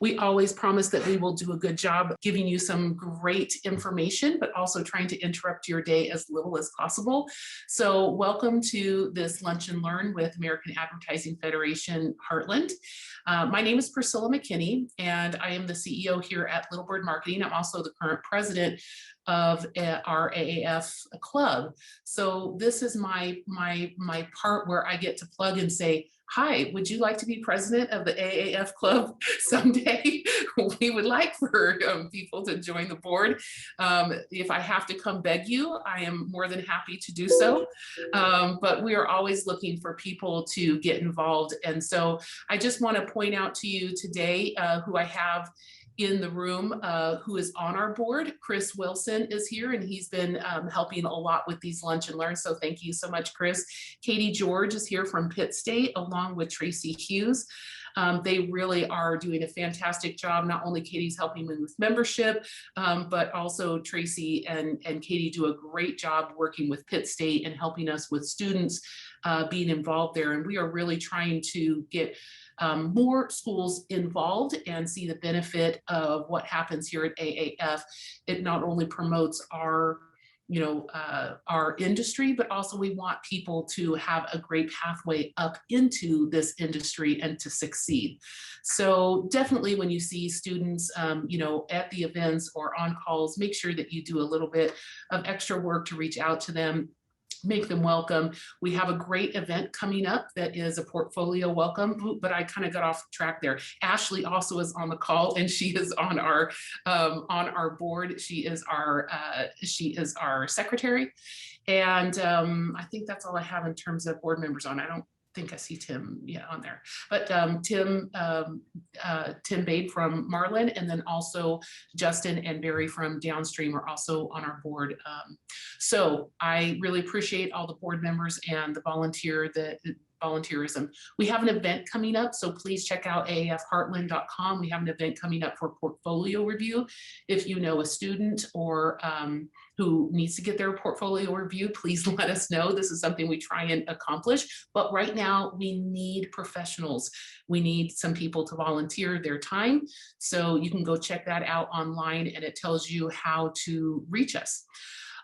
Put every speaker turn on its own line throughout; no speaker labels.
We always promise that we will do a good job giving you some great information, but also trying to interrupt your day as little as possible. So welcome to this Lunch and Learn with American Advertising Federation Heartland. My name is Priscilla McKinney, and I am the CEO here at Little Bird Marketing. I'm also the current president of our AAF club. So this is my part where I get to plug and say, hi, would you like to be president of the AAF club someday? We would like for people to join the board. If I have to come beg you, I am more than happy to do so. But we are always looking for people to get involved. And so I just want to point out to you today who I have in the room who is on our board. Chris Wilson is here, and he's been helping a lot with these Lunch and Learn. So thank you so much, Chris. Katie George is here from Pitt State, along with Tracy Hughes. They really are doing a fantastic job. Not only Katie's helping me with membership, but also Tracy and Katie do a great job working with Pitt State and helping us with students being involved there. And we are really trying to get more schools involved and see the benefit of what happens here at AAF. It not only promotes our our industry, but also we want people to have a great pathway up into this industry and to succeed. So definitely when you see students, at the events or on calls, make sure that you do a little bit of extra work to reach out to them, make them welcome. We have a great event coming up that is a portfolio welcome, but I kind of got off track there. Ashley also is on the call, and she is on our board. She is our secretary, and I think that's all I have in terms of board members on. I don't think I see Tim yet on there, but Tim Bade from Marlin, and then also Justin and Barry from Downstream are also on our board. So I really appreciate all the board members and the volunteerism. We have an event coming up, so please check out aafheartland.com. We have an event coming up for portfolio review. If you know a student or who needs to get their portfolio review, please let us know. This is something we try and accomplish, but right now we need professionals. We need some people to volunteer their time. So you can go check that out online, and it tells you how to reach us.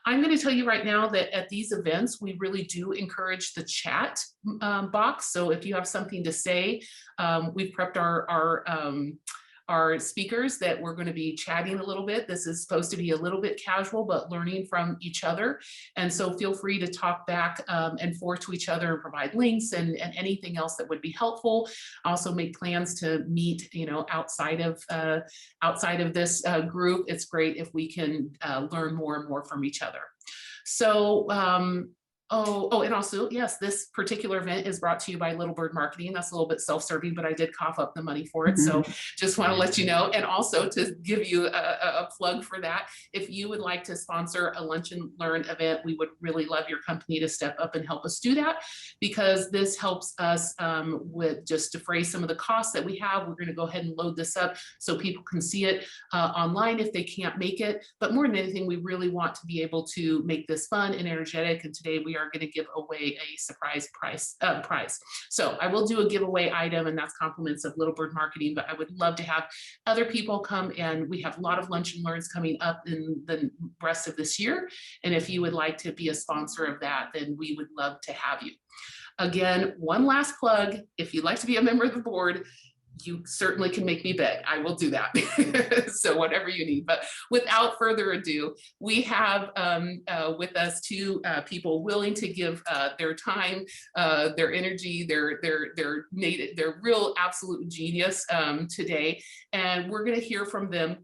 I'm going to tell you right now that at these events, we really do encourage the chat box. So if you have something to say, we've prepped our speakers that we're going to be chatting a little bit. This is supposed to be a little bit casual, but learning from each other. And so feel free to talk back and forth to each other and provide links and anything else that would be helpful. Also make plans to meet, outside of this group. It's great if we can learn more and more from each other. So, and also, yes, this particular event is brought to you by Little Bird Marketing. That's a little bit self-serving, but I did cough up the money for it. So just want to let you know, and also to give you a plug for that. If you would like to sponsor a Lunch and Learn event, we would really love your company to step up and help us do that, because this helps us with just defray some of the costs that we have. We're going to go ahead and load this up so people can see it online if they can't make it. But more than anything, we really want to be able to make this fun and energetic. And today we are going to give away a surprise prize. So I will do a giveaway item, and that's compliments of Little Bird Marketing, but I would love to have other people come, and we have a lot of Lunch and Learns coming up in the rest of this year. And if you would like to be a sponsor of that, then we would love to have you. Again, one last plug. If you'd like to be a member of the board, you certainly can make me beg. I will do that. So whatever you need. But without further ado, we have with us two people willing to give their time, their energy, their real absolute genius today. And we're going to hear from them.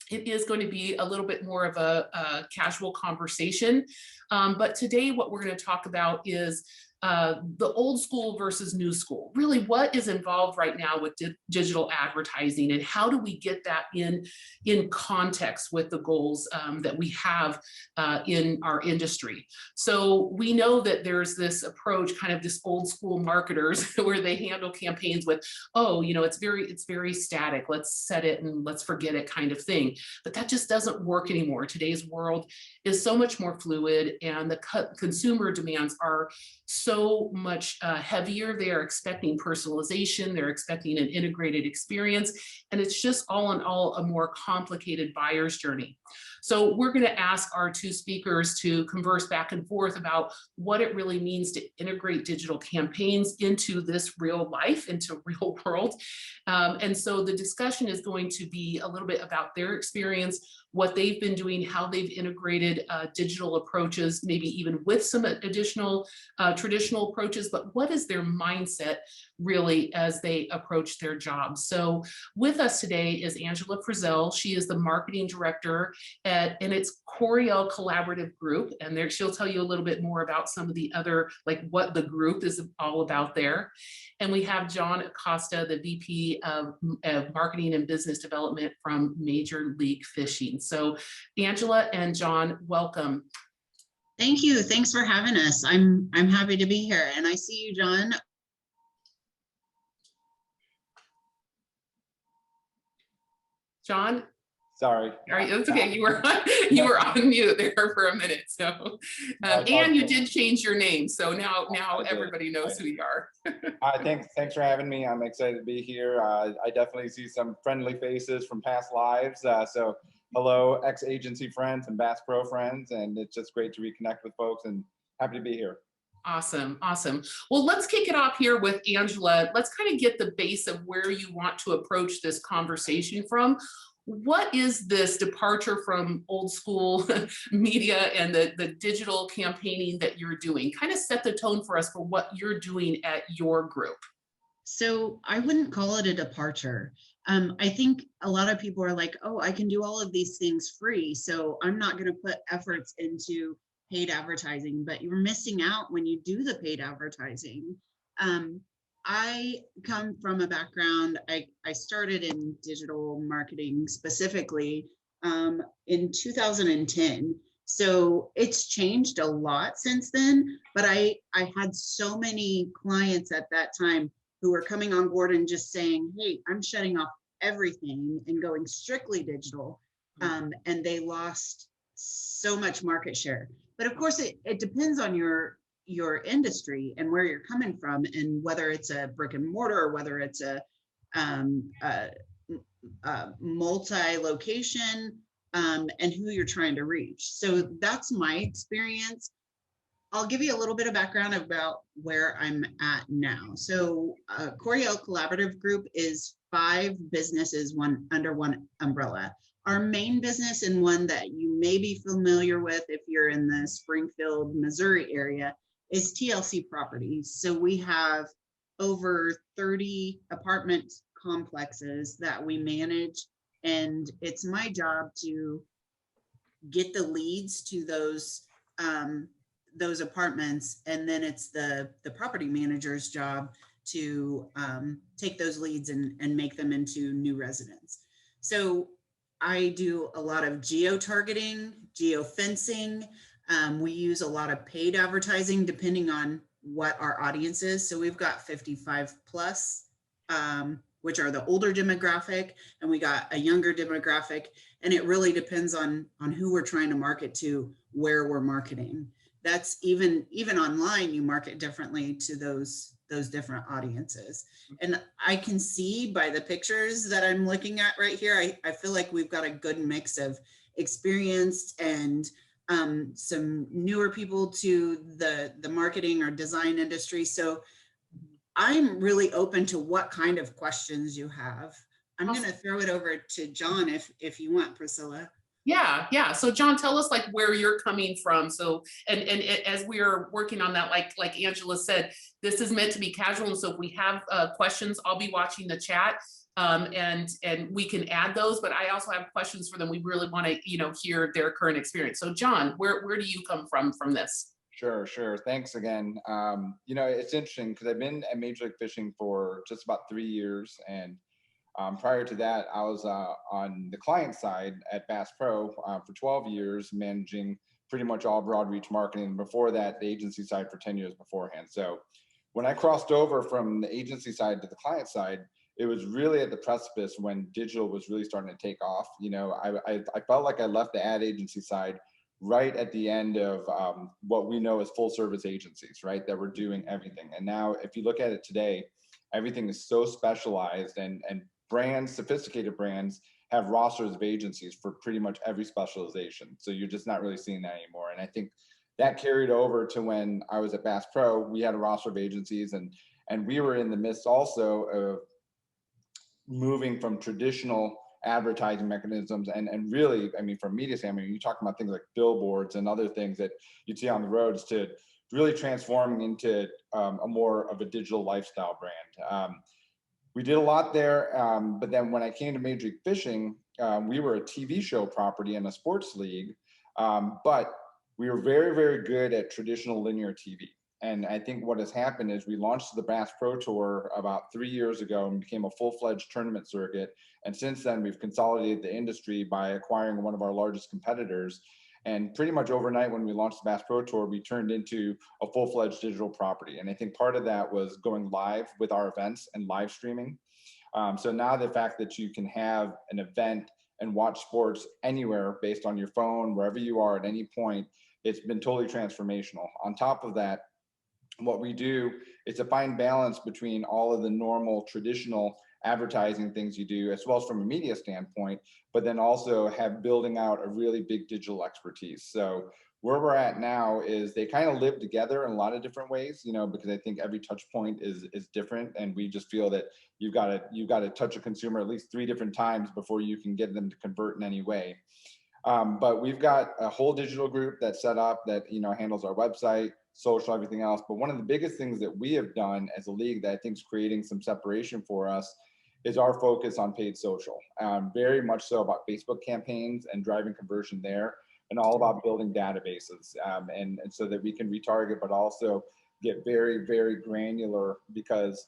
It is going to be a little bit more of a casual conversation. But today what we're going to talk about is the old school versus new school. Really, what is involved right now with digital advertising, and how do we get that in context with the goals that we have in our industry? So we know that there's this approach, kind of this old school marketers, where they handle campaigns with, it's very static. Let's set it and let's forget it kind of thing. But that just doesn't work anymore. Today's world is so much more fluid, and the consumer demands are so so much heavier. They are expecting personalization, they're expecting an integrated experience, and it's just all in all a more complicated buyer's journey. So we're going to ask our two speakers to converse back and forth about what it really means to integrate digital campaigns into this real life, into real world. And so the discussion is going to be a little bit about their experience, what they've been doing, how they've integrated digital approaches, maybe even with some additional traditional approaches, but what is their mindset really as they approach their jobs. So with us today is Angela Frizell. She is the marketing director and it's Coriel Collaborative Group, and there she'll tell you a little bit more about some of the other, like what the group is all about there. And we have John Acosta, the VP of Marketing and Business Development from Major League Fishing. So Angela and John, welcome.
Thank you. Thanks for having us. I'm happy to be here, and I see you, John.
John?
Sorry.
All right, that's okay. You were on mute there for a minute. So, and you did change your name, so now everybody knows who you are.
Thanks for having me. I'm excited to be here. I definitely see some friendly faces from past lives. So hello, ex-agency friends and Bass Pro friends, and it's just great to reconnect with folks and happy to be here.
Awesome, awesome. Well, let's kick it off here with Angela. Let's kind of get the base of where you want to approach this conversation from. What is this departure from old school media and the digital campaigning that you're doing? Kind of set the tone for us for what you're doing at your group.
So I wouldn't call it a departure. I think a lot of people are like, oh, I can do all of these things free, so I'm not going to put efforts into paid advertising, but you're missing out when you do the paid advertising. I come from a background, I started in digital marketing specifically in 2010. So it's changed a lot since then, but I had so many clients at that time who were coming on board and just saying, hey, I'm shutting off everything and going strictly digital. And they lost so much market share. But of course, it depends on your industry and where you're coming from, and whether it's a brick and mortar or whether it's a multi-location, and who you're trying to reach. So that's my experience. I'll give you a little bit of background about where I'm at now. So Coriel Collaborative Group is 5 businesses under one umbrella. Our main business, and one that you may be familiar with if you're in the Springfield, Missouri area, is TLC Properties. So we have over 30 apartment complexes that we manage, and it's my job to get the leads to those apartments, and then it's the property manager's job to take those leads and make them into new residents. So I do a lot of geo-targeting, geo-fencing. We use a lot of paid advertising depending on what our audience is. So we've got 55 plus, which are the older demographic, and we got a younger demographic. And it really depends on who we're trying to market to, where we're marketing. That's even online, you market differently to those different audiences. And I can see by the pictures that I'm looking at right here, I feel like we've got a good mix of experienced and some newer people to the marketing or design industry. So I'm really open to what kind of questions you have. I'm going to throw it over to John if you want, Priscilla.
Yeah. So John, tell us like where you're coming from. So, and as we are working on that, like Angela said, this is meant to be casual. And so if we have questions, I'll be watching the chat, and we can add those, but I also have questions for them. We really want to, hear their current experience. So John, where do you come from this?
Sure. Thanks again. It's interesting because I've been at Major League Fishing for just about 3 years, and prior to that, I was on the client side at Bass Pro for 12 years, managing pretty much all broad reach marketing. Before that, the agency side for 10 years beforehand. So when I crossed over from the agency side to the client side, it was really at the precipice when digital was really starting to take off. I felt like I left the ad agency side right at the end of what we know as full service agencies, right? That we're doing everything. And now if you look at it today, everything is so specialized, and brands, sophisticated brands, have rosters of agencies for pretty much every specialization. So you're just not really seeing that anymore. And I think that carried over to when I was at Bass Pro. We had a roster of agencies, and we were in the midst also of moving from traditional advertising mechanisms and really, I mean, from media standpoint, you talk about things like billboards and other things that you see on the roads, to really transforming into a more of a digital lifestyle brand. We did a lot there, but then when I came to Major League Fishing, we were a TV show property in a sports league, but we were very, very good at traditional linear TV. And I think what has happened is we launched the Bass Pro Tour about 3 years ago and became a full-fledged tournament circuit. And since then, we've consolidated the industry by acquiring one of our largest competitors. And pretty much overnight, when we launched the Bass Pro Tour, we turned into a full-fledged digital property. And I think part of that was going live with our events and live streaming. So now the fact that you can have an event and watch sports anywhere based on your phone, wherever you are at any point, it's been totally transformational. On top of that, what we do is to find balance between all of the normal traditional advertising things you do, as well as from a media standpoint, but then also have building out a really big digital expertise. So where we're at now is they kind of live together in a lot of different ways, you know, because I think every touch point is different. And we just feel that you've got to touch a consumer at least 3 different times before you can get them to convert in any way. But we've got a whole digital group that's set up that, you know, handles our website, social, everything else. But one of the biggest things that we have done as a league that I think is creating some separation for us is our focus on paid social. Very much so about Facebook campaigns and driving conversion there, and all about building databases, and so that we can retarget, but also get very, very granular, because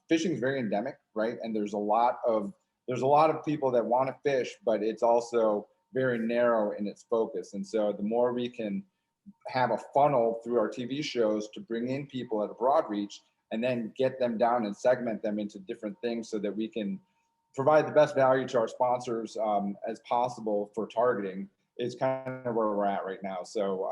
fishing is very endemic, right? And there's a lot of people that want to fish, but it's also very narrow in its focus. And so the more we can have a funnel through our TV shows to bring in people at a broad reach, and then get them down and segment them into different things so that we can provide the best value to our sponsors as possible for targeting, is kind of where we're at right now. So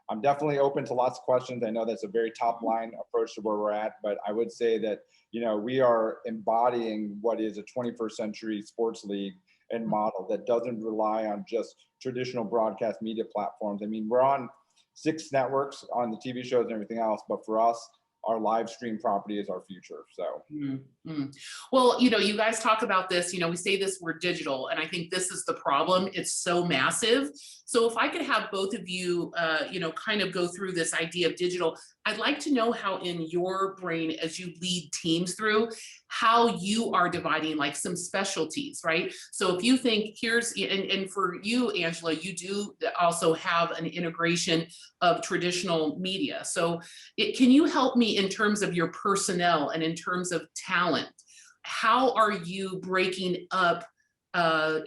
I'm definitely open to lots of questions. I know that's a very top line approach to where we're at, but I would say that, you know, we are embodying what is a 21st century sports league and model that doesn't rely on just traditional broadcast media platforms. I mean, we're on 6 networks on the TV shows and everything else, but for us, our live stream property is our future. So,
Well, you know, you guys talk about this, you know, we say this word digital, and I think this is the problem. It's so massive. So if I could have both of you, you know, kind of go through this idea of digital, I'd like to know how in your brain, as you lead teams through, how you are dividing like some specialties, right? So if you think here's, and for you, Angela, you do also have an integration of traditional media. So can you help me in terms of your personnel and in terms of talent? How are you breaking up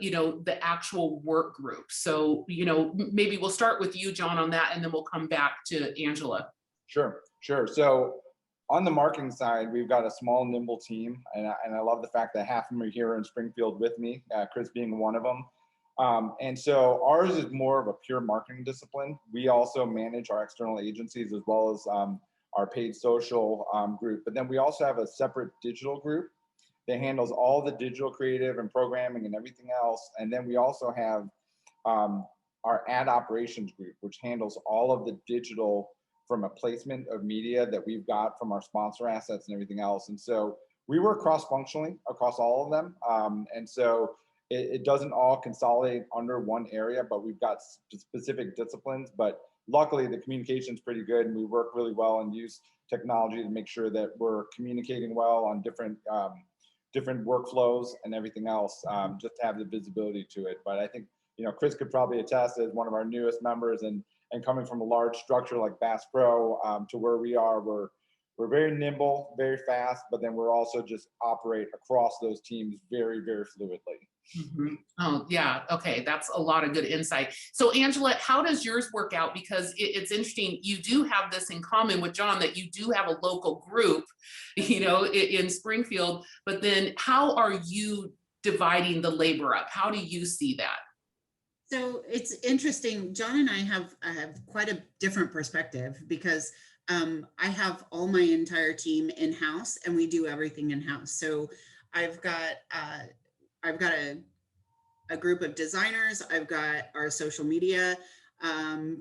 you know, the actual work group? So, you know, maybe we'll start with you, John, on that, and then we'll come back to Angela.
Sure. So on the marketing side, we've got a small, nimble team, and I love the fact that half of them are here in Springfield with me, Chris being one of them. And so ours is more of a pure marketing discipline. We also manage our external agencies as well as our paid social group. But then we also have a separate digital group that handles all the digital creative and programming and everything else. And then we also have our ad operations group, which handles all of the digital from a placement of media that we've got from our sponsor assets and everything else. And so we work cross-functionally across all of them. And so it doesn't all consolidate under one area, but we've got specific disciplines. But luckily, the communication is pretty good, and we work really well and use technology to make sure that we're communicating well on different workflows and everything else, just to have the visibility to it. But I think, you know, Chris could probably attest as one of our newest members, and coming from a large structure like Bass Pro to where we are, we're very nimble, very fast, but then we're also just operate across those teams very, very fluidly.
Mm-hmm. Oh, yeah. Okay. That's a lot of good insight. So Angela, how does yours work out? Because it's interesting. You do have this in common with John, that you do have a local group, you know, in Springfield, but then how are you dividing the labor up? How do you see that?
So it's interesting. John and I have quite a different perspective because I have all my entire team in-house and we do everything in-house. So I've got a group of designers. I've got our social media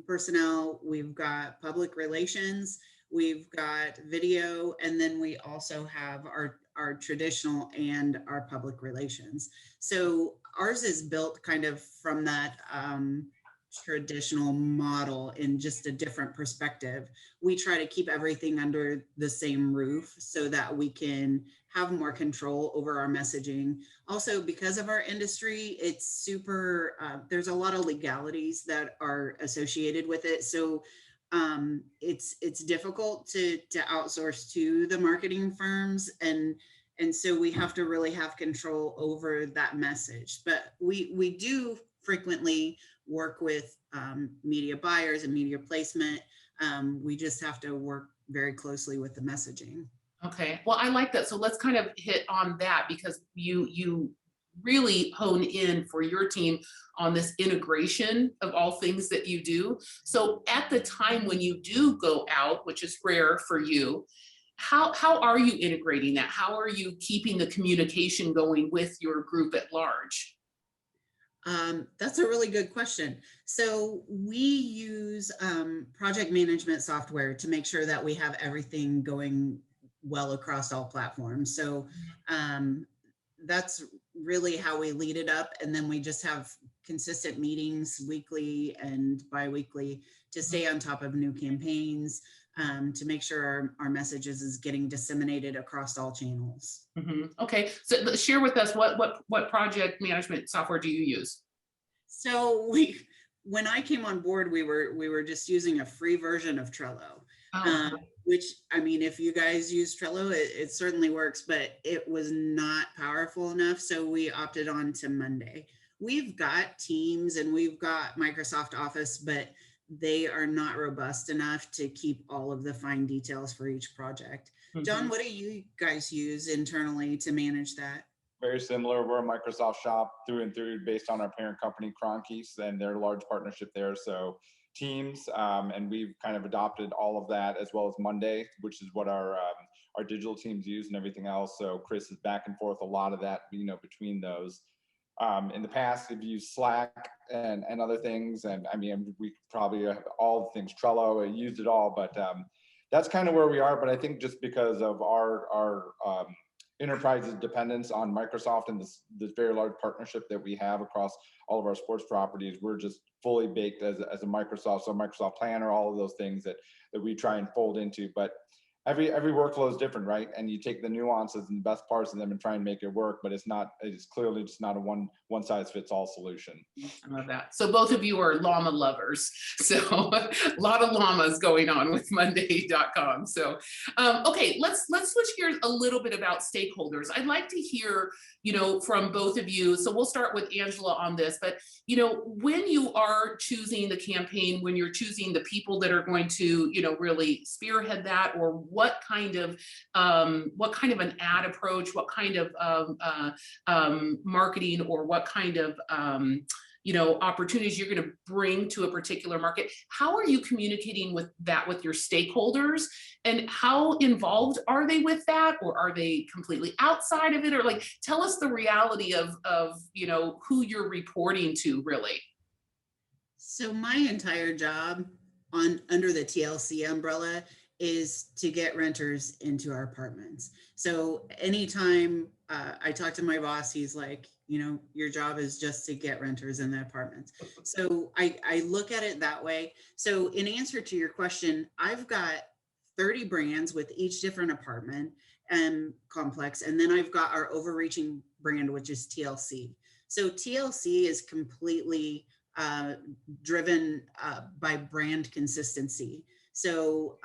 personnel. We've got public relations. We've got video, and then we also have our traditional and our public relations. So ours is built kind of from that traditional model in just a different perspective. We try to keep everything under the same roof so that we can have more control over our messaging. Also, because of our industry, it's super, there's a lot of legalities that are associated with it. So it's difficult to outsource to the marketing firms, and so we have to really have control over that message. But we do frequently work with media buyers and media placement. We just have to work very closely with the messaging.
Okay, well, I like that. So let's kind of hit on that because you really hone in for your team on this integration of all things that you do. So at the time when you do go out, which is rare for you, how are you integrating that? How are you keeping the communication going with your group at large?
That's a really good question. So we use project management software to make sure that we have everything going well across all platforms. So that's really how we lead it up. And then we just have consistent meetings weekly and bi-weekly to stay on top of new campaigns, to make sure our messages is getting disseminated across all channels.
Okay, so share with us what project management software do you use?
So when I came on board, we were just using a free version of Trello.
Oh,
Which, I mean, if you guys use Trello, it certainly works, but it was not powerful enough. So we opted on to Monday. We've got Teams and we've got Microsoft Office, but they are not robust enough to keep all of the fine details for each project. John, what do you guys use internally to manage that?
Very similar. We're a Microsoft shop through and through based on our parent company, Cronkeys, and their large partnership there. So Teams, and we've kind of adopted all of that, as well as Monday, which is what our digital teams use and everything else. So Chris is back and forth a lot of that, between those. In the past, we've used Slack and other things, and I mean, we probably have all the things, Trello, used it all, but that's kind of where we are. But I think just because of our enterprise's dependence on Microsoft and this very large partnership that we have across all of our sports properties, we're just fully baked as a Microsoft, so Microsoft Planner, all of those things that we try and fold into. But every workflow is different, right? And you take the nuances and the best parts of them and try and make it work, but it's clearly just not a one size fits all solution.
I love that. So both of you are llama lovers. So a lot of llamas going on with Monday.com. So, okay, let's switch gears a little bit about stakeholders. I'd like to hear, from both of you. So we'll start with Angela on this, but, when you are choosing the campaign, when you're choosing the people that are going to, really spearhead that, or what kind of an ad approach, what kind of marketing, or what kind of opportunities you're going to bring to a particular market. How are you communicating with your stakeholders, and how involved are they with that, or are they completely outside of it? Or tell us the reality of who you're reporting to, really.
So my entire job under the TLC umbrella is to get renters into our apartments. So anytime I talk to my boss, he's like, your job is just to get renters in the apartments. So I look at it that way. So in answer to your question, I've got 30 brands with each different apartment and complex. And then I've got our overreaching brand, which is TLC. So TLC is completely driven by brand consistency. So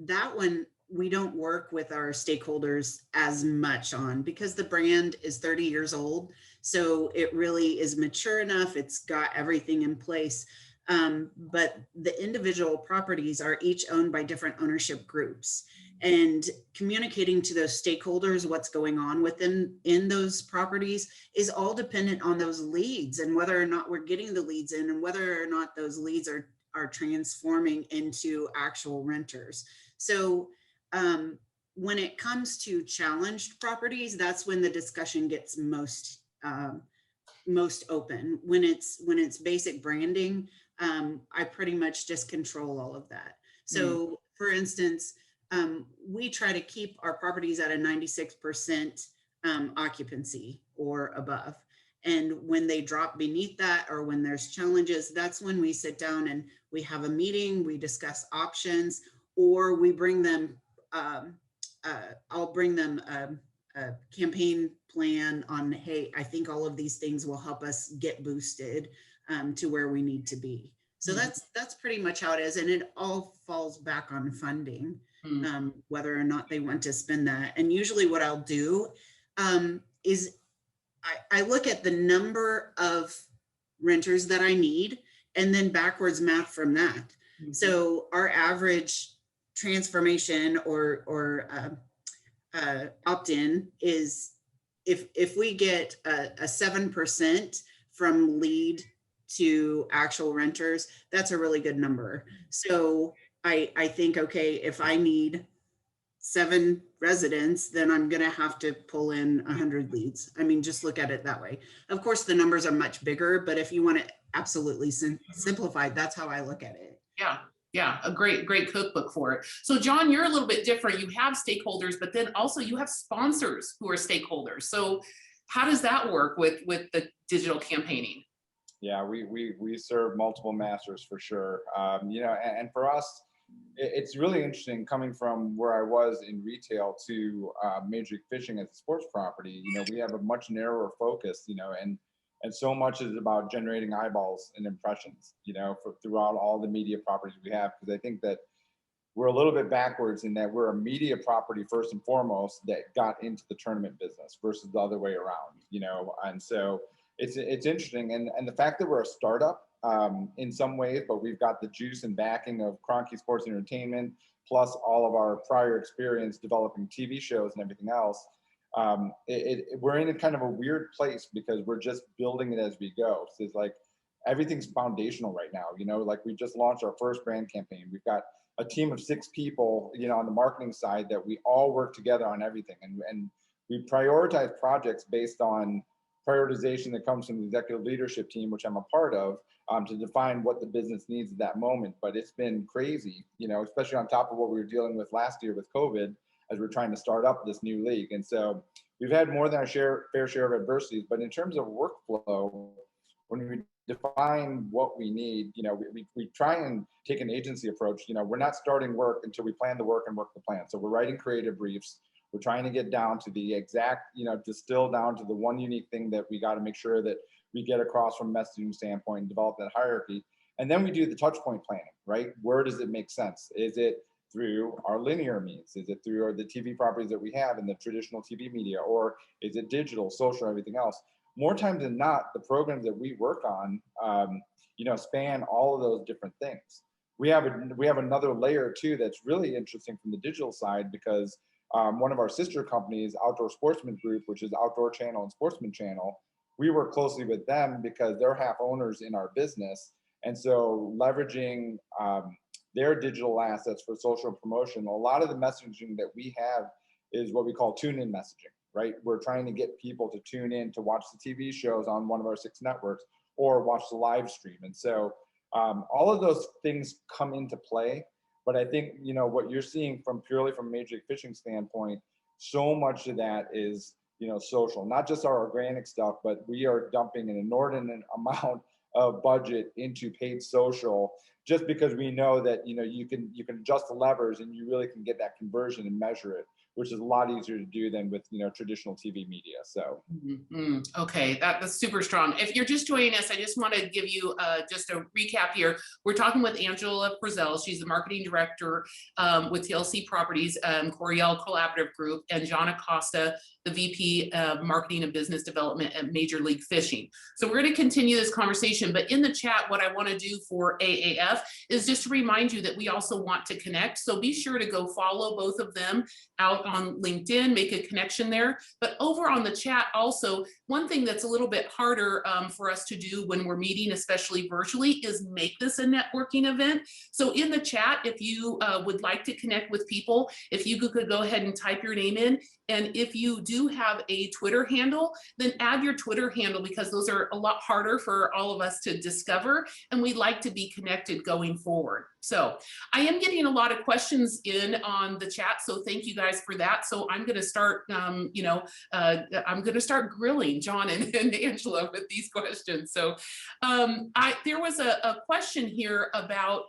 that one, we don't work with our stakeholders as much on, because the brand is 30 years old. So it really is mature enough. It's got everything in place. But the individual properties are each owned by different ownership groups. And communicating to those stakeholders what's going on within those properties is all dependent on those leads and whether or not we're getting the leads in and whether or not those leads are transforming into actual renters. So when it comes to challenged properties, that's when the discussion gets most open. When it's basic branding, I pretty much just control all of that. So for instance, we try to keep our properties at a 96% occupancy or above. And when they drop beneath that, or when there's challenges, that's when we sit down and we have a meeting, we discuss options, or we bring them, I'll bring them a campaign plan on, hey, I think all of these things will help us get boosted to where we need to be. So that's pretty much how it is. And it all falls back on funding, whether or not they want to spend that. And usually what I'll do is I look at the number of renters that I need and then backwards math from that. So our average transformation or opt-in is if we get a 7% from lead to actual renters, that's a really good number. So I think, okay, if I need 7 residents, then I'm going to have to pull in 100 leads. I mean, just look at it that way. Of course, the numbers are much bigger, but if you want it absolutely simplified, that's how I look at it.
Yeah, a great cookbook for it. So John, you're a little bit different. You have stakeholders, but then also you have sponsors who are stakeholders. So how does that work with the digital campaigning?
Yeah, we serve multiple masters for sure. And for us, it's really interesting coming from where I was in retail to Major League Fishing as a sports property. We have a much narrower focus, and so much is about generating eyeballs and impressions, throughout all the media properties we have. Because I think that we're a little bit backwards in that we're a media property first and foremost that got into the tournament business versus the other way around, and so it's interesting. And the fact that we're a startup in some ways, but we've got the juice and backing of Kroenke Sports Entertainment, plus all of our prior experience developing TV shows and everything else. We're in a kind of a weird place because we're just building it as we go. So it's like everything's foundational right now. Like we just launched our first brand campaign. We've got a team of 6 people, on the marketing side that we all work together on everything. And we prioritize projects based on prioritization that comes from the executive leadership team, which I'm a part of, to define what the business needs at that moment. But it's been crazy, especially on top of what we were dealing with last year with COVID, as we're trying to start up this new league. And so we've had more than our fair share of adversities. But in terms of workflow, when we define what we need, we try and take an agency approach. We're not starting work until we plan the work and work the plan. So we're writing creative briefs. We're trying to get down to the exact, distill down to the one unique thing that we got to make sure that we get across from a messaging standpoint and develop that hierarchy. And then we do the touch point planning, right? Where does it make sense? Is it through our linear means? Is it through the TV properties that we have in the traditional TV media? Or is it digital, social, everything else? More times than not, the programs that we work on, span all of those different things. We have another layer too that's really interesting from the digital side, because one of our sister companies, Outdoor Sportsman Group, which is Outdoor Channel and Sportsman Channel, we work closely with them because they're half owners in our business. And so leveraging their digital assets for social promotion, a lot of the messaging that we have is what we call tune-in messaging, right? We're trying to get people to tune in to watch the TV shows on one of our 6 networks or watch the live stream. And so all of those things come into play. But I think, what you're seeing purely from a Major League Fishing standpoint, so much of that is, social, not just our organic stuff, but we are dumping an inordinate amount of budget into paid social, just because we know that, you can adjust the levers and you really can get that conversion and measure it, which is a lot easier to do than with, traditional TV media. So.
Okay, that's super strong. If you're just joining us, I just want to give you just a recap here. We're talking with Angela Frizell. She's the marketing director with TLC Properties, Coriel Collaborative Group, and John Acosta, the VP of Marketing and Business Development at Major League Fishing. So we're going to continue this conversation, but in the chat, what I want to do for AAF is just to remind you that we also want to connect. So be sure to go follow both of them out on LinkedIn, make a connection there. But over on the chat also, one thing that's a little bit harder for us to do when we're meeting, especially virtually, is make this a networking event. So in the chat, if you would like to connect with people, if you could go ahead and type your name in. And if you do have a Twitter handle, then add your Twitter handle, because those are a lot harder for all of us to discover. And we'd like to be connected going forward. So I am getting a lot of questions in on the chat. So thank you guys for that. So I'm going to start, I'm going to start grilling John and Angela with these questions. So there was a question here about,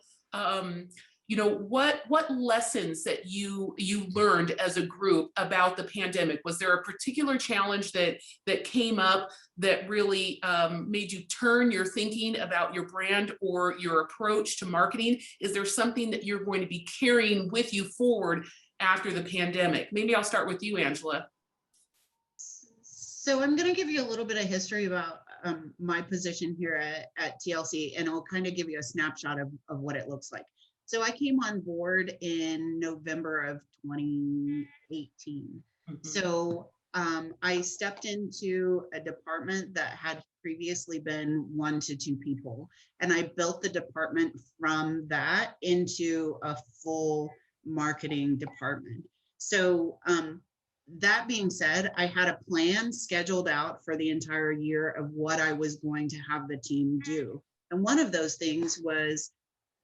what lessons that you learned as a group about the pandemic? Was there a particular challenge that came up that really made you turn your thinking about your brand or your approach to marketing? Is there something that you're going to be carrying with you forward after the pandemic? Maybe I'll start with you, Angela.
So I'm going to give you a little bit of history about my position here at TLC, and I'll kind of give you a snapshot of what it looks like. So I came on board in November of 2018. Mm-hmm. So I stepped into a department that had previously been 1 to 2 people, and I built the department from that into a full marketing department. So that being said, I had a plan scheduled out for the entire year of what I was going to have the team do. And one of those things was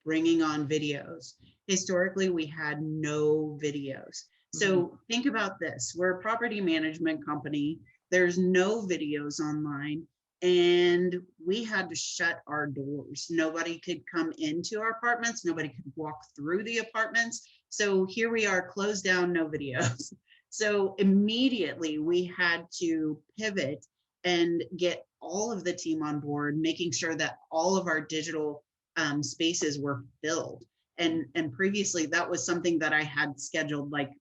bringing on videos. Historically, we had no videos. So think about this. We're a property management company. There's no videos online, and we had to shut our doors. Nobody could come into our apartments. Nobody could walk through the apartments. So here we are, closed down, no videos. So immediately we had to pivot and get all of the team on board, making sure that all of our digital spaces were filled. And previously that was something that I had scheduled, like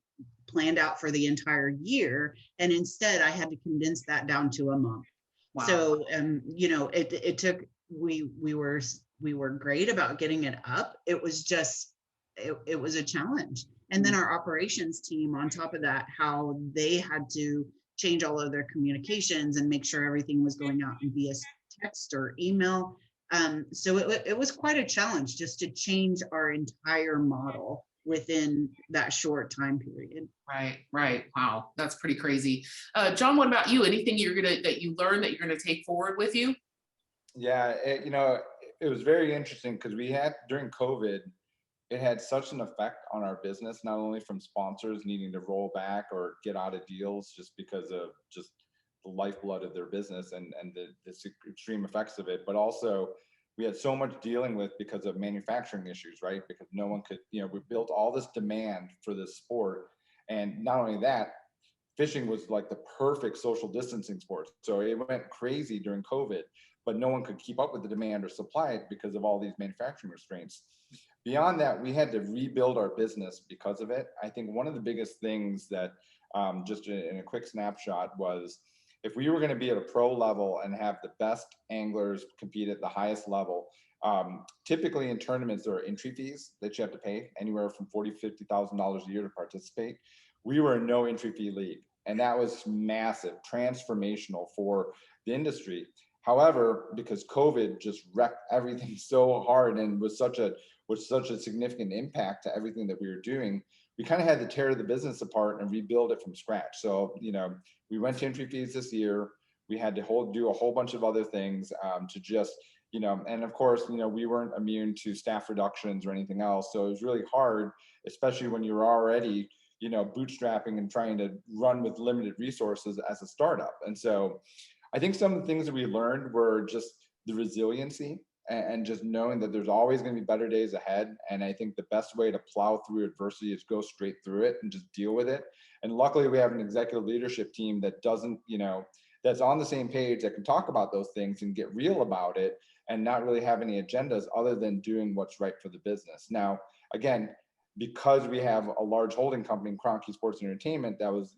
planned out for the entire year. And instead I had to condense that down to a month. Wow. So, it took, we were great about getting it up. It was just, it was a challenge. And then our operations team on top of that, how they had to change all of their communications and make sure everything was going out via text or email. So it was quite a challenge just to change our entire model within that short time period.
Right. Wow, that's pretty crazy. John, what about you? Anything that you learned that you're gonna take forward with you?
Yeah, it was very interesting because we had, during COVID, it had such an effect on our business, not only from sponsors needing to roll back or get out of deals just because of just the lifeblood of their business and the extreme effects of it, but also we had so much dealing with because of manufacturing issues, right? Because no one could, we built all this demand for this sport. And not only that, fishing was like the perfect social distancing sport. So it went crazy during COVID, but no one could keep up with the demand or supply it because of all these manufacturing restraints. Beyond that, we had to rebuild our business because of it. I think one of the biggest things that, just in a quick snapshot, was if we were going to be at a pro level and have the best anglers compete at the highest level, typically in tournaments there are entry fees that you have to pay, anywhere from $40,000 to $50,000 a year to participate. We were a no entry fee league, and that was massive, transformational for the industry. However, because COVID just wrecked everything so hard and was such a significant impact to everything that we were doing, we kind of had to tear the business apart and rebuild it from scratch. So, we went to entry fees this year. We had to do a whole bunch of other things to just, and of course, we weren't immune to staff reductions or anything else. So it was really hard, especially when you're already, bootstrapping and trying to run with limited resources as a startup. And so I think some of the things that we learned were just the resiliency and just knowing that there's always going to be better days ahead. And I think the best way to plow through adversity is go straight through it and just deal with it. And luckily we have an executive leadership team that doesn't, that's on the same page, that can talk about those things and get real about it and not really have any agendas other than doing what's right for the business. Now, again, because we have a large holding company, Kroenke Sports Entertainment, that was,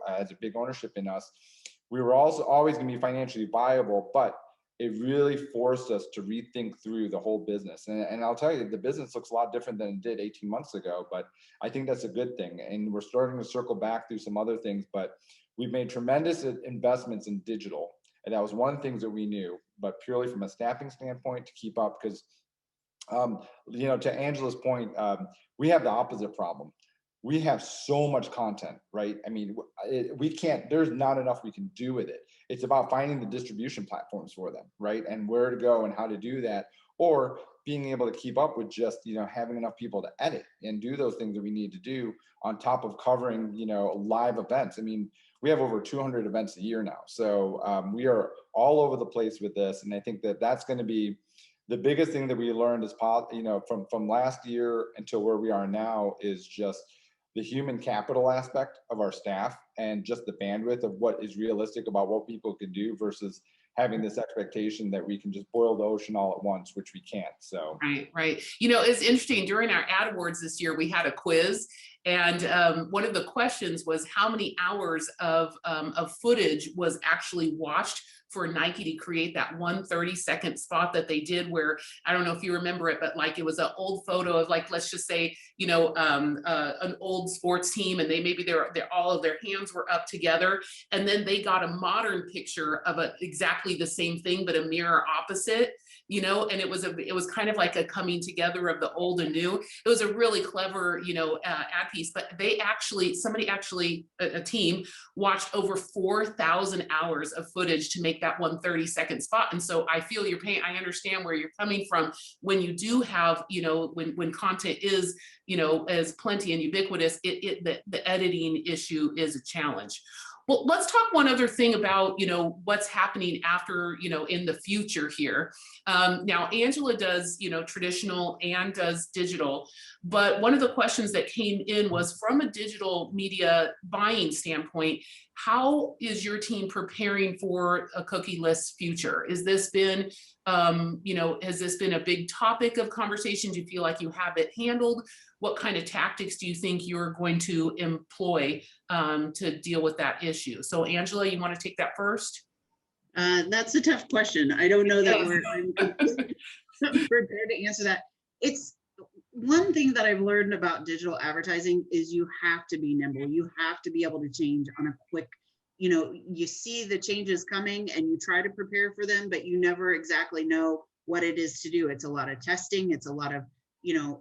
has a big ownership in us, we were also always going to be financially viable, but it really forced us to rethink through the whole business. And I'll tell you, the business looks a lot different than it did 18 months ago, but I think that's a good thing. And we're starting to circle back through some other things, but we've made tremendous investments in digital. And that was one of the things that we knew, but purely from a staffing standpoint to keep up, because to Angela's point, we have the opposite problem. We have so much content, right? I mean, we can't, there's not enough we can do with it. It's about finding the distribution platforms for them, right? And where to go and how to do that, or being able to keep up with just, having enough people to edit and do those things that we need to do on top of covering, live events. I mean, we have over 200 events a year now. So we are all over the place with this. And I think that that's going to be the biggest thing that we learned is, from last year until where we are now, is just the human capital aspect of our staff and just the bandwidth of what is realistic about what people can do versus having this expectation that we can just boil the ocean all at once, which we can't. So
right. It's interesting. During our ad awards this year, we had a quiz, and one of the questions was how many hours of footage was actually watched for Nike to create that 1 30-second spot that they did, where, I don't know if you remember it, but like it was an old photo of, like, let's just say, an old sports team, and they're all of their hands were up together, and then they got a modern picture of exactly the same thing but a mirror opposite, and it was kind of like a coming together of the old and new. It was a really clever ad piece, but a team watched over 4,000 hours of footage to make that 1 30-second spot. And so I feel your pain. I understand where you're coming from when you do have, when content is, as plenty and ubiquitous, the editing issue is a challenge. Well, let's talk one other thing about, what's happening after, in the future here. Now, Angela does, traditional and does digital, but one of the questions that came in was, from a digital media buying standpoint, how is your team preparing for a cookieless future? Has this been a big topic of conversation? Do you feel like you have it handled? What kind of tactics do you think you're going to employ to deal with that issue? So Angela, you want to take that first?
That's a tough question. I don't know that I'm prepared to answer that. It's one thing that I've learned about digital advertising is you have to be nimble. You have to be able to change on a quick, you see the changes coming and you try to prepare for them, but you never exactly know what it is to do. It's a lot of testing. It's a lot of,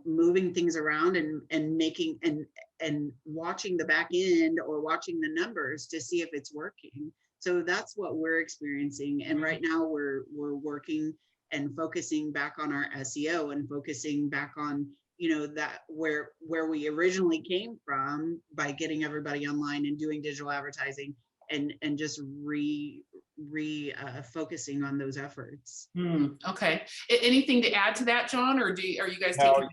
moving things around and making and watching the back end or watching the numbers to see if it's working. So that's what we're experiencing. And right now we're working and focusing back on our SEO and focusing back on, that where we originally came from by getting everybody online and doing digital advertising and just focusing on those efforts.
Okay. Anything to add to that, John, or are you guys
No,
taking?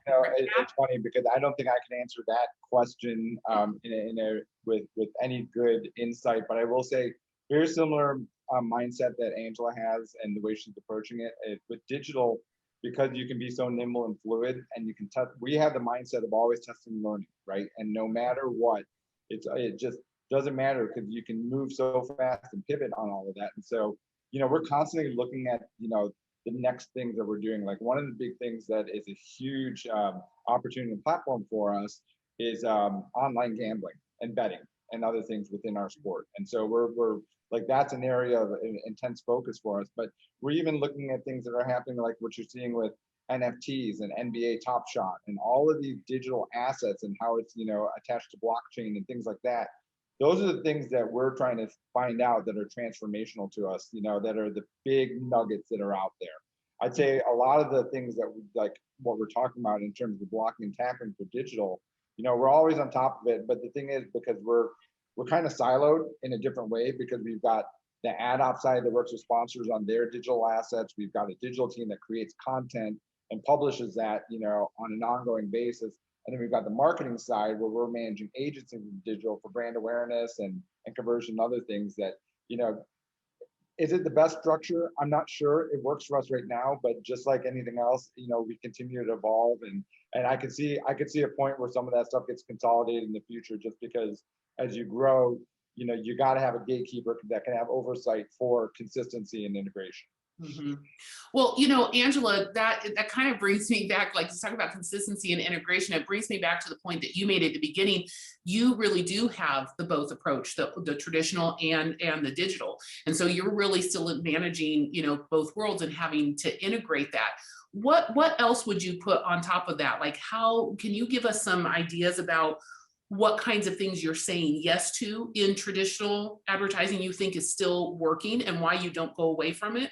it's funny because I don't think I can answer that question with any good insight, but I will say very similar mindset that Angela has and the way she's approaching it with digital, because you can be so nimble and fluid and you can touch. We have the mindset of always testing and learning, right? And no matter what, it just doesn't matter because you can move so fast and pivot on all of that. And so, we're constantly looking at, the next things that we're doing. Like one of the big things that is a huge opportunity and platform for us is online gambling and betting and other things within our sport. And so we're like, that's an area of intense focus for us. But we're even looking at things that are happening, like what you're seeing with NFTs and NBA Top Shot and all of these digital assets and how it's, attached to blockchain and things like that. Those are the things that we're trying to find out that are transformational to us, that are the big nuggets that are out there. I'd say a lot of the things that like what we're talking about in terms of blocking and tackling for digital, we're always on top of it. But the thing is, because we're kind of siloed in a different way, because we've got the ad op side that works with sponsors on their digital assets. We've got a digital team that creates content and publishes that, on an ongoing basis. And then we've got the marketing side where we're managing agencies in digital for brand awareness and conversion and other things that, is it the best structure? I'm not sure. It works for us right now, but just like anything else, we continue to evolve and And I could see a point where some of that stuff gets consolidated in the future, just because as you grow, you got to have a gatekeeper that can have oversight for consistency and integration.
Mm-hmm. Well, Angela, that kind of brings me back, like to talk about consistency and integration. It brings me back to the point that you made at the beginning. You really do have the both approach, the traditional and the digital. And so you're really still managing, both worlds and having to integrate that. What else would you put on top of that? Like, how can you give us some ideas about what kinds of things you're saying yes to in traditional advertising you think is still working and why you don't go away from it?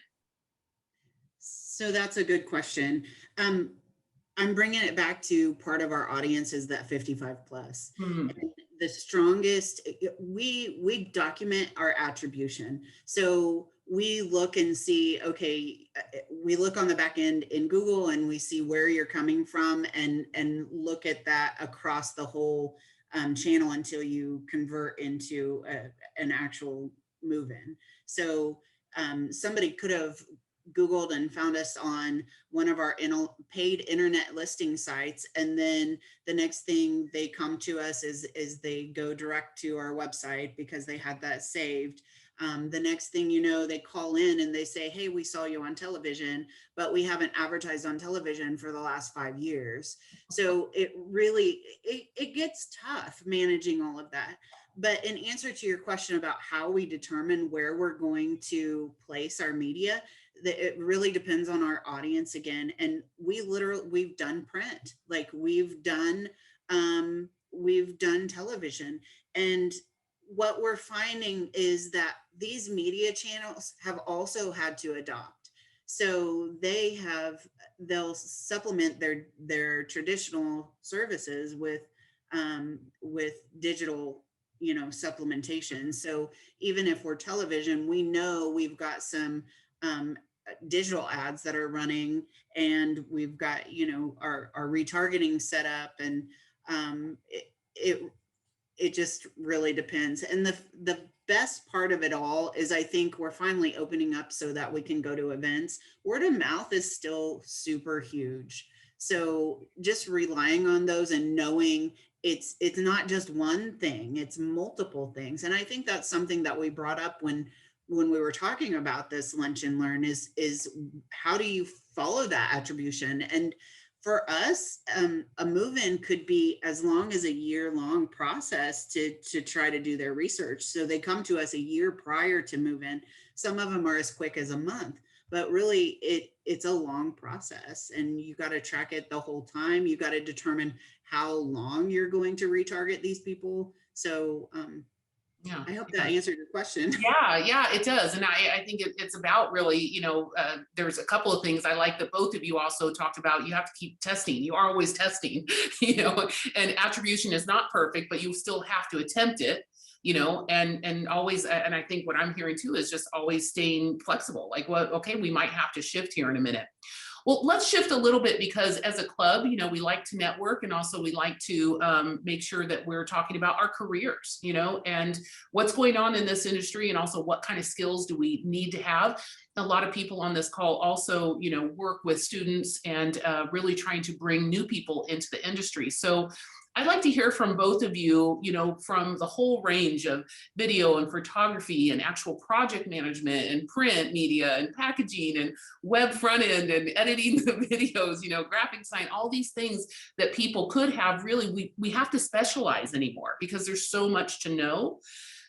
So that's a good question. I'm bringing it back to part of our audience is that 55 plus.
Hmm.
And the strongest, we document our attribution. So we look and see, okay, we look on the back end in Google and we see where you're coming from and look at that across the whole channel until you convert into an actual move-in. So somebody could have Googled and found us on one of our paid internet listing sites. And then the next thing they come to us is they go direct to our website because they had that saved. The next thing you know, they call in and they say, hey, we saw you on television, but we haven't advertised on television for the last 5 years. So it really, it gets tough managing all of that. But in answer to your question about how we determine where we're going to place our media, it really depends on our audience again. And we've done print, like we've done television. And what we're finding is that these media channels have also had to adopt. So they'll supplement their traditional services with digital supplementation. So even if we're television, we know we've got some digital ads that are running, and we've got our retargeting set up, and it just really depends. And the best part of it all is I think we're finally opening up so that we can go to events. Word of mouth is still super huge. So just relying on those and knowing it's not just one thing, it's multiple things. And I think that's something that we brought up when we were talking about this lunch and learn is how do you follow that attribution? And for us, a move-in could be as long as a year-long process to try to do their research. So they come to us a year prior to move-in. Some of them are as quick as a month, but really it's a long process, and you got to track it the whole time. You got to determine how long you're going to retarget these people. So
Yeah,
I hope that answered your question.
Yeah, it does. And I think it's about really, there's a couple of things I like that both of you also talked about. You have to keep testing. You are always testing, and attribution is not perfect, but you still have to attempt it, and always, and I think what I'm hearing too is just always staying flexible. Like, well, okay, we might have to shift here in a minute. Well, let's shift a little bit, because as a club, we like to network, and also we like to make sure that we're talking about our careers, and what's going on in this industry, and also what kind of skills do we need to have. A lot of people on this call also, work with students and really trying to bring new people into the industry. So I'd like to hear from both of you, from the whole range of video and photography and actual project management and print media and packaging and web front end and editing the videos, graphic design, all these things that people could have. Really, we have to specialize anymore because there's so much to know.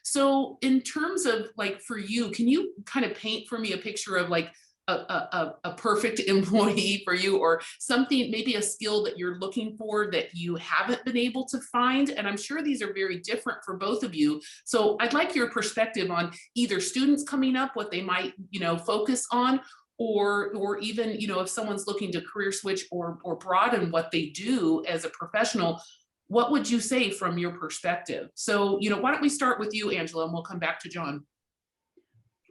So in terms of like, for you, can you kind of paint for me a picture of like a perfect employee for you, or something, maybe a skill that you're looking for that you haven't been able to find? And I'm sure these are very different for both of you. So I'd like your perspective on either students coming up, what they might, focus on, or even, if someone's looking to career switch or broaden what they do as a professional. What would you say from your perspective? So, why don't we start with you, Angela, and we'll come back to John.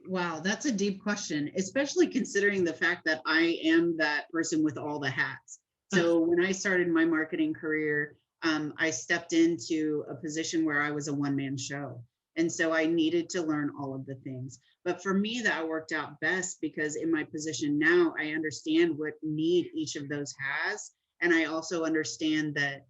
Wow, that's a deep question, especially considering the fact that I am that person with all the hats. So when I started my marketing career, I stepped into a position where I was a one-man show. And so I needed to learn all of the things. But for me, that worked out best because in my position now, I understand what need each of those has. And I also understand that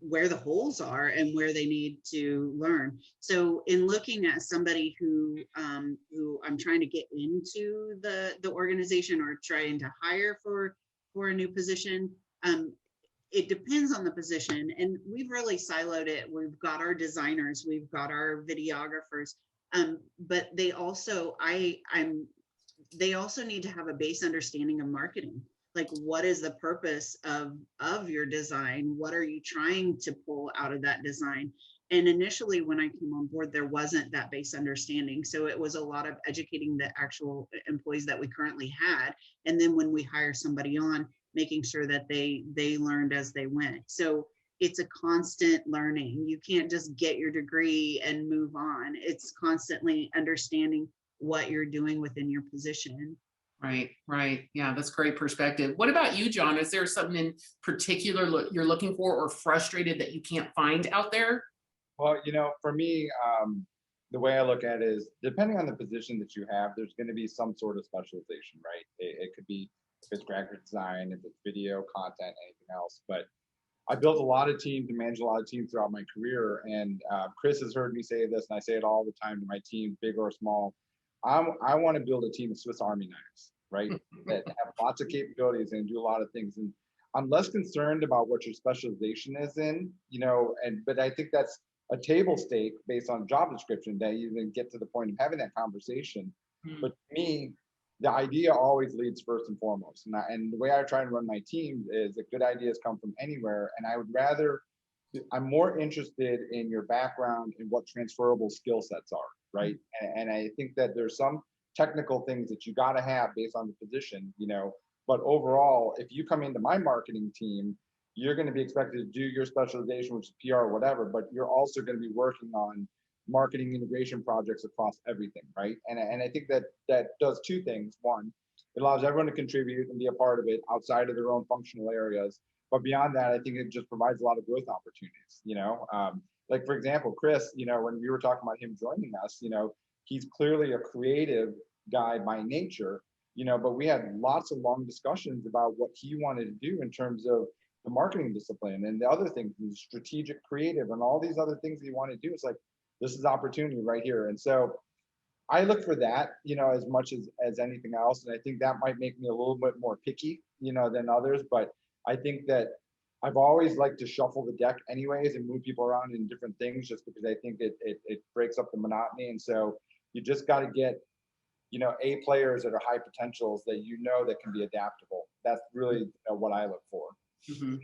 where the holes are and where they need to learn. So in looking at somebody who I'm trying to get into the organization or trying to hire for a new position, it depends on the position, and we've really siloed it. We've got our designers, we've got our videographers, but they also they also need to have a base understanding of marketing. Like, what is the purpose of your design? What are you trying to pull out of that design? And initially, when I came on board, there wasn't that base understanding. So it was a lot of educating the actual employees that we currently had. And then when we hire somebody on, making sure that they learned as they went. So it's a constant learning. You can't just get your degree and move on. It's constantly understanding what you're doing within your position.
Right, right. Yeah, that's great perspective. What about you, John? Is there something in particular you're looking for or frustrated that you can't find out there?
Well, for me, the way I look at it is, depending on the position that you have, there's going to be some sort of specialization, right? It could be, if it's graphic design, if it's video, content, anything else. But I built a lot of teams and managed a lot of teams throughout my career. And Chris has heard me say this, and I say it all the time to my team, big or small. I want to build a team of Swiss Army knives, right? That have lots of capabilities and do a lot of things. And I'm less concerned about what your specialization is in, but I think that's a table stake based on job description that you even get to the point of having that conversation. But to me, the idea always leads first and foremost. And the way I try and run my team is that good ideas come from anywhere. And I'm more interested in your background and what transferable skill sets are, right? And I think that there's some technical things that you got to have based on the position, but overall, if you come into my marketing team, you're going to be expected to do your specialization, which is PR or whatever, but you're also going to be working on marketing integration projects across everything, right? And I think that does two things. One, it allows everyone to contribute and be a part of it outside of their own functional areas. But beyond that, I think it just provides a lot of growth opportunities. Like, for example, Chris, when we were talking about him joining us, he's clearly a creative guy by nature, but we had lots of long discussions about what he wanted to do in terms of the marketing discipline and the other things, the strategic creative and all these other things that he wanted to do. It's like, this is opportunity right here. And so I look for that, as much as anything else. And I think that might make me a little bit more picky, than others. But I think that I've always liked to shuffle the deck anyways and move people around in different things, just because I think it breaks up the monotony. And so you just got to get, A players that are high potentials that that can be adaptable. That's really what I look for.
Mm-hmm.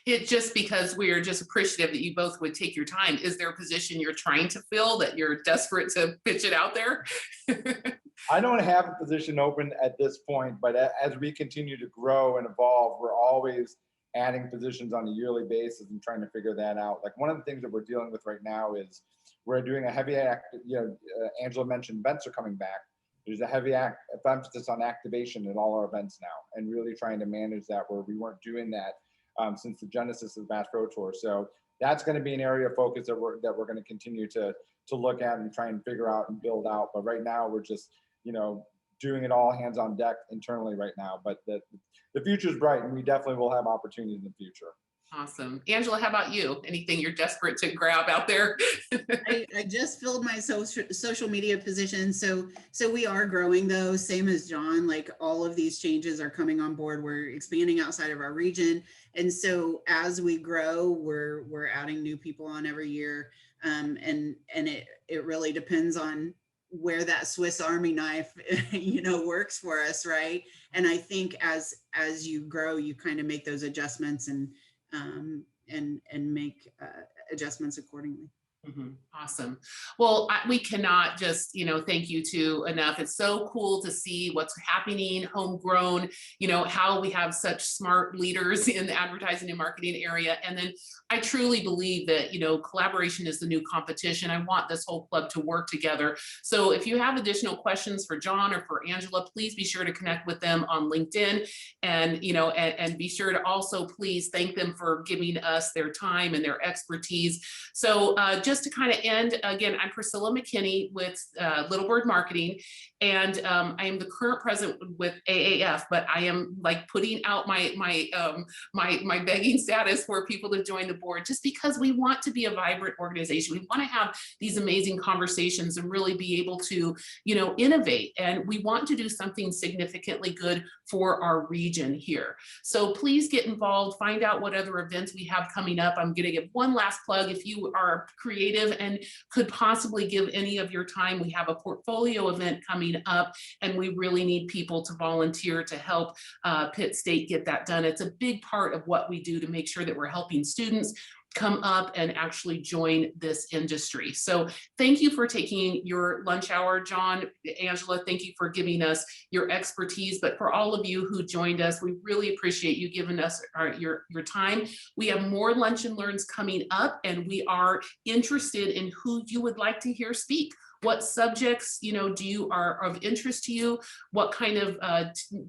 It just because we are just appreciative that you both would take your time. Is there a position you're trying to fill that you're desperate to pitch it out there?
I don't have a position open at this point, but as we continue to grow and evolve, we're always adding positions on a yearly basis and trying to figure that out. Like, one of the things that we're dealing with right now is we're doing a heavy Angela mentioned events are coming back. There's a heavy emphasis on activation at all our events now, and really trying to manage that, where we weren't doing that since the genesis of the Bass Pro Tour. So that's going to be an area of focus that we're going to continue to look at and try and figure out and build out. But right now, we're just doing it all hands on deck internally right now. But the future is bright, and we definitely will have opportunities in the future.
Awesome. Angela, how about you? Anything you're desperate to grab out there?
I just filled my social media position. So we are growing, though, same as John. Like, all of these changes are coming on board. We're expanding outside of our region. And so as we grow, we're adding new people on every year. And it really depends on where that Swiss Army knife, works for us, right? And I think as you grow, you kind of make those adjustments and make adjustments accordingly.
Mm-hmm. Awesome. Well, we cannot just, thank you two enough. It's so cool to see what's happening, homegrown, how we have such smart leaders in the advertising and marketing area. And then I truly believe that, collaboration is the new competition. I want this whole club to work together. So if you have additional questions for John or for Angela, please be sure to connect with them on LinkedIn, and, and be sure to also please thank them for giving us their time and their expertise. So just just to kind of end, again, I'm Priscilla McKinney with Little Bird Marketing, and I am the current president with AAF, but I am like putting out my begging status for people to join the board, just because we want to be a vibrant organization. We want to have these amazing conversations and really be able to, you know, innovate, and we want to do something significantly good for our region here. So please get involved, find out what other events we have coming up. I'm going to give one last plug. If you are creative and could possibly give any of your time, we have a portfolio event coming up, and we really need people to volunteer to help Pitt State get that done. It's a big part of what we do to make sure that we're helping students come up and actually join this industry. So thank you for taking your lunch hour, John, Angela, thank you for giving us your expertise. But for all of you who joined us, we really appreciate you giving us your time. We have more Lunch and Learns coming up, and we are interested in who you would like to hear speak. What subjects, you know, are of interest to you? What kind of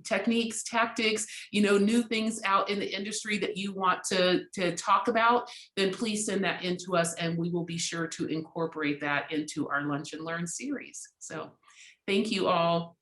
techniques, tactics, you know, new things out in the industry that you want to talk about? Then please send that in to us, and we will be sure to incorporate that into our Lunch and Learn series. So thank you all.